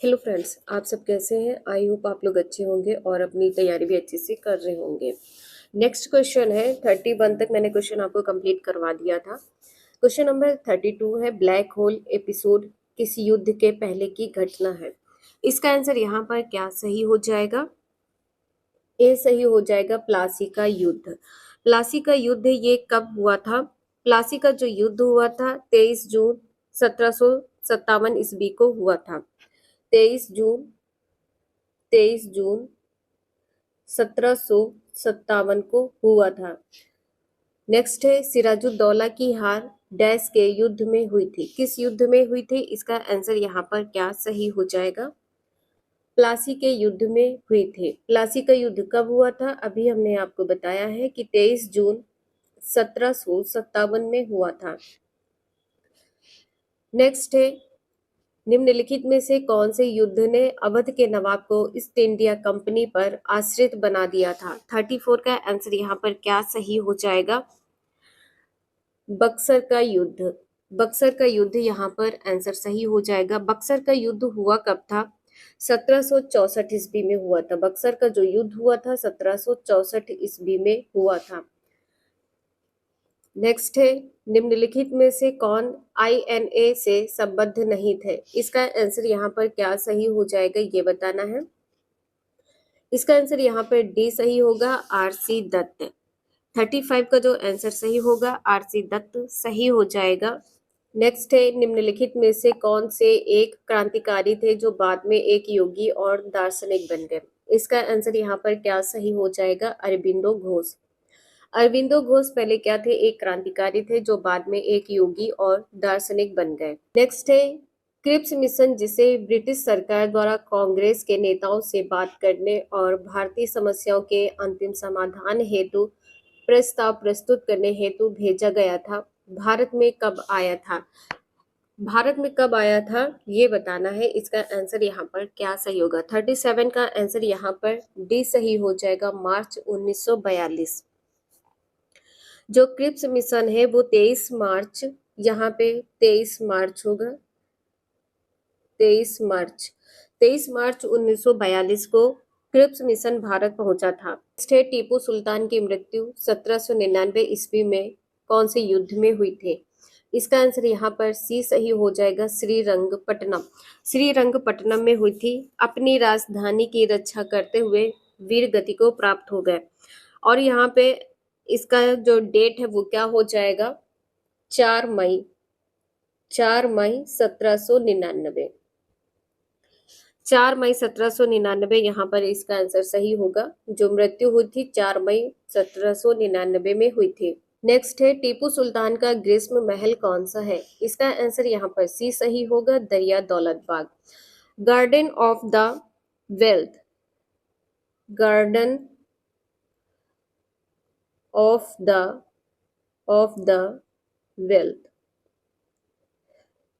Hello friends, आप सब कैसे हैं? आई होप आप लोग अच्छे होंगे और अपनी तैयारी भी अच्छे से कर रहे होंगे। नेक्स्ट क्वेश्चन है 31 तक मैंने क्वेश्चन आपको कंप्लीट करवा दिया था। क्वेश्चन नंबर 32 है, ब्लैक होल एपिसोड किस युद्ध के पहले की घटना है? इसका आंसर यहाँ पर क्या सही हो जाएगा? ए सही हो जाएगा, प्लासी का युद्ध। प्लासी का युद्ध ये कब हुआ था? प्लासी का जो युद्ध हुआ था 23 जून 1757 ईस्वी को हुआ था। 23 जून 1757 को हुआ था। नेक्स्ट है, सिराजुद्दौला की हार डैश के युद्ध में हुई थी? किस युद्ध में हुई थी? इसका आंसर यहाँ पर क्या सही हो जाएगा? प्लासी के युद्ध में हुई थी। प्लासी का युद्ध कब हुआ था? अभी हमने आपको बताया है कि 23 जून 1757 में हुआ था। नेक्स्ट है, निम्नलिखित में से कौन से युद्ध ने अवध के नवाब को ईस्ट इंडिया कंपनी पर आश्रित बना दिया था? 34 का आंसर यहाँ पर क्या सही हो जाएगा? बक्सर का युद्ध। बक्सर का युद्ध यहाँ पर आंसर सही हो जाएगा। बक्सर का युद्ध हुआ कब था? 1764 ईस्वी में हुआ था। बक्सर का जो युद्ध हुआ था 1764 ईस्वी में हुआ था। नेक्स्ट है, निम्नलिखित में से कौन आईएनए से संबद्ध नहीं थे? इसका आंसर यहाँ पर क्या सही हो जाएगा ये बताना है। इसका आंसर यहाँ पर डी सही होगा, आरसी दत्त। 35 का जो आंसर सही होगा आरसी दत्त सही हो जाएगा। नेक्स्ट है, निम्नलिखित में से कौन से एक क्रांतिकारी थे जो बाद में एक योगी और दार्शनिक बन गए? इसका आंसर यहाँ पर क्या सही हो जाएगा? अरबिंदो घोष। अरविंदो घोष पहले क्या थे? एक क्रांतिकारी थे जो बाद में एक योगी और दार्शनिक बन गए। नेक्स्ट है, क्रिप्स मिशन जिसे ब्रिटिश सरकार द्वारा कांग्रेस के नेताओं से बात करने और भारतीय समस्याओं के अंतिम समाधान हेतु प्रस्ताव प्रस्तुत करने हेतु भेजा गया था, भारत में कब आया था? भारत में कब आया था ये बताना है। इसका आंसर यहाँ पर क्या सही होगा? 37 का आंसर यहाँ पर डी सही हो जाएगा, मार्च 1942। जो क्रिप्स मिशन है वो 23 मार्च, यहाँ पे 23 मार्च होगा। 23 मार्च 1942 को क्रिप्स मिशन भारत पहुंचा था। टीपू सुल्तान की मृत्यु 1799 ईस्वी में कौन से युद्ध में हुई थी? इसका आंसर यहाँ पर सी सही हो जाएगा, श्रीरंगपट्टनम। श्रीरंगपट्टनम में हुई थी। अपनी राजधानी की रक्षा करते हुए वीर गति को प्राप्त हो गए। और यहाँ पे इसका जो डेट है वो क्या हो जाएगा? 4 मई 1799। 4 मई 1799 यहाँ पर इसका आंसर सही होगा। जो मृत्यु हुई थी 4 मई 1799 में हुई थी। नेक्स्ट है, टीपू सुल्तान का ग्रीष्म महल कौन सा है? इसका आंसर यहाँ पर सी सही होगा, Daria Daulat Bagh. Garden of the wealth. Garden of the wealth,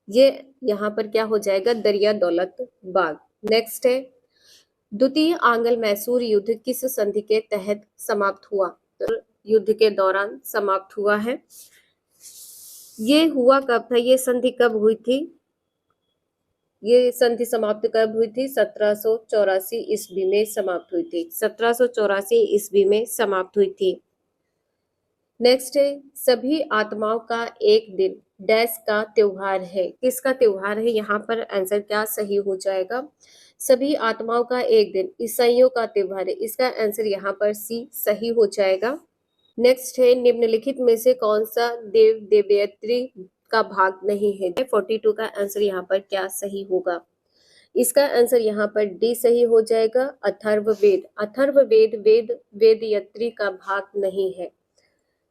ये यहाँ पर क्या हो जाएगा? दरिया दौलत बाग। नेक्स्ट है, द्वितीय आंग्ल मैसूर युद्ध किस संधि के तहत समाप्त हुआ? तो युद्ध के दौरान समाप्त हुआ है। ये हुआ कब था? ये संधि कब हुई थी? ये संधि समाप्त कब हुई थी? 1784 ईस्वी में समाप्त हुई थी। 1784 ईस्वी में समाप्त हुई थी। नेक्स्ट है, सभी आत्माओं का एक दिन डैश का त्योहार है? किसका त्योहार है? यहाँ पर आंसर क्या सही हो जाएगा? सभी आत्माओं का एक दिन ईसाइयों का त्योहार है। इसका आंसर यहाँ पर सी सही हो जाएगा। नेक्स्ट है, निम्नलिखित में से कौन सा देव देवयत्री का भाग नहीं है? 42 का आंसर यहाँ पर क्या सही होगा? इसका आंसर यहाँ पर डी सही हो जाएगा, अथर्ववेद। अथर्ववेद वेदयत्री का भाग नहीं है।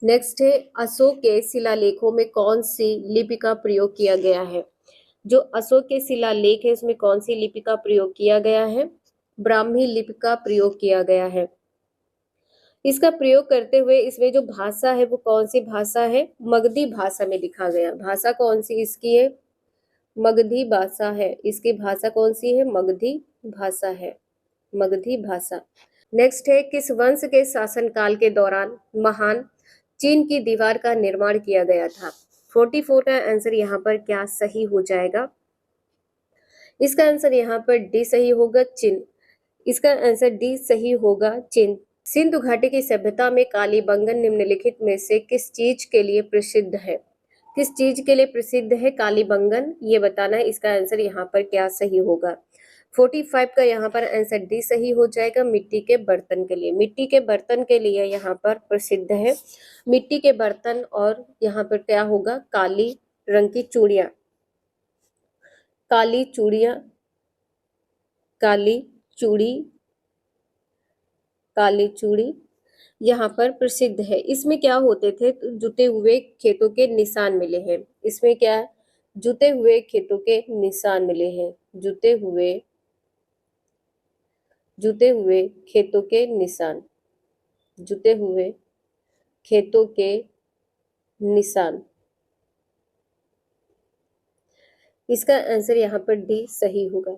नेक्स्ट है, अशोक के शिलालेखों में कौन सी लिपि का प्रयोग किया गया है? जो अशोक के शिलालेख है उसमें कौन सी लिपि का प्रयोग किया गया है? ब्राह्मी लिपि का प्रयोग किया गया है। इसका प्रयोग करते हुए इसमें जो भाषा है वो कौन सी भाषा है? मगधी भाषा में लिखा गया। भाषा कौन सी इसकी है? मगधी भाषा है। इसकी भाषा कौन सी है? मगधी भाषा है। मगधी भाषा। नेक्स्ट है, किस वंश के शासनकाल के दौरान महान चीन की दीवार का निर्माण किया गया था? 44 का आंसर यहाँ पर क्या सही हो जाएगा? इसका आंसर यहाँ पर डी सही होगा, चीन। इसका आंसर डी सही होगा, चीन। सिंधु घाटी की सभ्यता में कालीबंगन निम्नलिखित में से किस चीज के लिए प्रसिद्ध है? किस चीज के लिए प्रसिद्ध है कालीबंगन, ये बताना है। इसका आंसर यहाँ पर क्या सही होगा? 45 का यहाँ पर आंसर डी सही हो जाएगा, मिट्टी के बर्तन के लिए। मिट्टी के बर्तन के लिए यहाँ पर प्रसिद्ध है, मिट्टी के बर्तन। और यहाँ पर क्या होगा? काली रंग की चूड़ियां, काली चूड़ियां, काली चूड़ी, काली चूड़ी यहाँ पर प्रसिद्ध है। इसमें क्या होते थे? तो जुते हुए खेतों के निशान मिले हैं। इसमें क्या है? जुते हुए खेतों के निशान मिले हैं, जुते हुए खेतों के निशान, जुते हुए खेतों के निशान। इसका आंसर यहाँ पर डी सही होगा।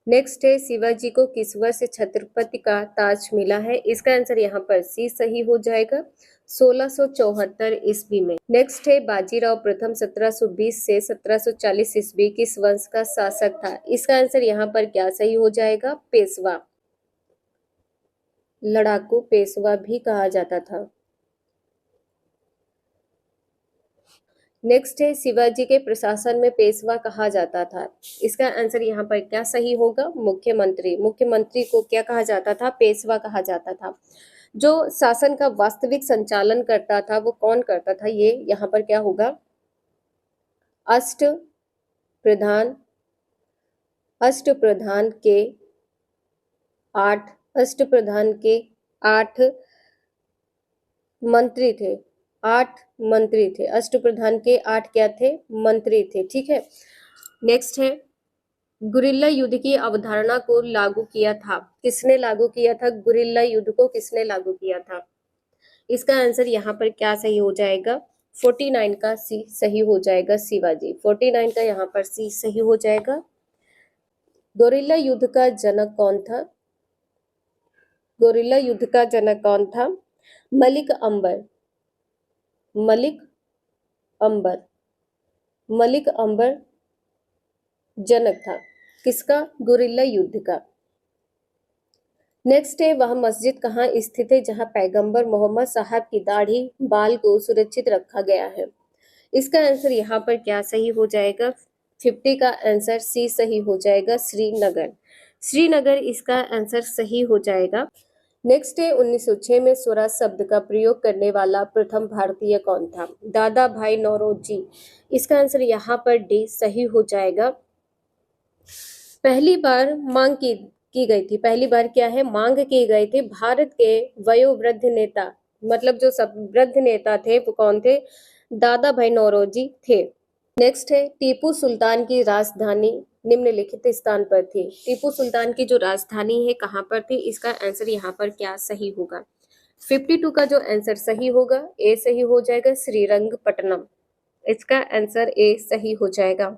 नेक्स्ट है, शिवाजी को किस वर्ष छत्रपति का ताज मिला है? इसका आंसर यहाँ पर सी सही हो जाएगा, 1674 ईस्वी में। नेक्स्ट है, बाजीराव प्रथम 1720 से 1740 ईस्वी किस वंश का शासक था? इसका आंसर यहाँ पर क्या सही हो जाएगा? पेशवा, लड़ाकू पेशवा भी कहा जाता था। नेक्स्ट है, शिवाजी के प्रशासन में पेशवा कहा जाता था। इसका आंसर यहाँ पर क्या सही होगा? मुख्यमंत्री। मुख्यमंत्री को क्या कहा जाता था? पेशवा कहा जाता था। जो शासन का वास्तविक संचालन करता था वो कौन करता था? ये यहाँ पर क्या होगा? अष्टप्रधान। अष्टप्रधान के 8 मंत्री थे। 8 मंत्री थे। अष्टप्रधान के 8 क्या थे? मंत्री थे। ठीक है। नेक्स्ट है, गुरिल्ला युद्ध की अवधारणा को लागू किया था। किसने लागू किया था? गुरिल्ला युद्ध को किसने लागू किया था? इसका आंसर यहाँ पर क्या सही हो जाएगा? 49 का सी सही हो जाएगा, शिवाजी। 49 का यहाँ पर सी सही हो जाएगा। गुरिल्ला युद्ध का जनक कौन था? गुरिल्ला युद्ध का जनक कौन था? मलिक अंबर। मलिक अंबर, मलिक अंबर जनक था किसका? गुरिल्ला युद्ध का। नेक्स्ट है, वह मस्जिद कहाँ स्थित है जहां पैगंबर मोहम्मद साहब की दाढ़ी बाल को सुरक्षित रखा गया है? इसका आंसर यहाँ पर क्या सही हो जाएगा? 50 का आंसर सी सही हो जाएगा, श्रीनगर। श्रीनगर इसका आंसर सही हो जाएगा। नेक्स्ट है, 1906 में स्वराज शब्द का प्रयोग करने वाला प्रथम भारतीय कौन था? दादा भाई नौरोजी। इसका आंसर यहाँ पर डी सही हो जाएगा। पहली बार मांग की गई थी। पहली बार क्या है? मांग की गई थी। भारत के वयोवृद्ध नेता, मतलब जो सब वृद्ध नेता थे वो कौन थे? दादा भाई नौरोजी थे। नेक्स्ट है, टीपू सुल्तान की राजधानी निम्नलिखित स्थान पर थी। टीपू सुल्तान की जो राजधानी है कहाँ पर थी? इसका आंसर यहाँ पर क्या सही होगा? 52 का जो आंसर सही होगा, ए सही हो जाएगा, श्रीरंगपट्टनम। इसका आंसर ए सही हो जाएगा।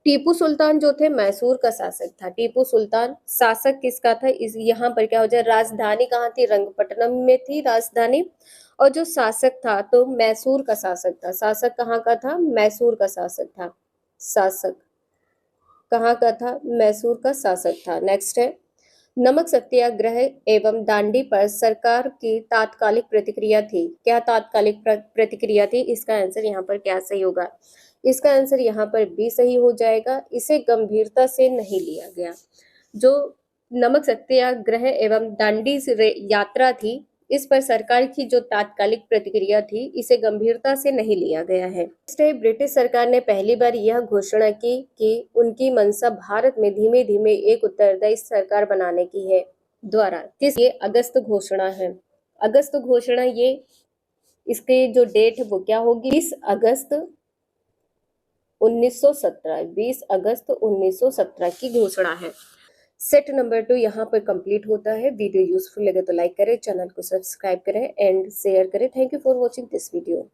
टीपू सुल्तान जो थे मैसूर का शासक था। टीपू सुल्तान शासक किसका था? इस यहाँ पर क्या हो जाए? राजधानी कहाँ थी? रंगपट्टनम में थी राजधानी। और जो शासक था तो मैसूर का शासक था। शासक कहाँ का था? मैसूर का शासक था। शासक कहाँ का था? मैसूर का शासक था। नेक्स्ट है, नमक सत्याग्रह एवं दांडी पर सरकार की तात्कालिक प्रतिक्रिया थी। क्या तात्कालिक प्रतिक्रिया थी? इसका आंसर यहाँ पर क्या सही होगा? इसका आंसर यहाँ पर बी सही हो जाएगा, इसे गंभीरता से नहीं लिया गया। जो नमक सत्याग्रह एवं दांडी यात्रा थी, इस पर सरकार की जो तात्कालिक प्रतिक्रिया थी, इसे गंभीरता से नहीं लिया गया है। ब्रिटिश सरकार ने पहली बार यह घोषणा की कि उनकी मंशा भारत में धीमे धीमे एक उत्तरदायी सरकार बनाने की है। द्वारा किस? ये अगस्त घोषणा है। अगस्त घोषणा, ये इसके जो डेट है वो क्या होगी? 20 अगस्त 1917। 20 अगस्त 1917 की घोषणा है। सेट नंबर 2 यहाँ पर कंप्लीट होता है। वीडियो यूजफुल लगे तो लाइक करें, चैनल को सब्सक्राइब करें एंड शेयर करें। Thank you for watching this video.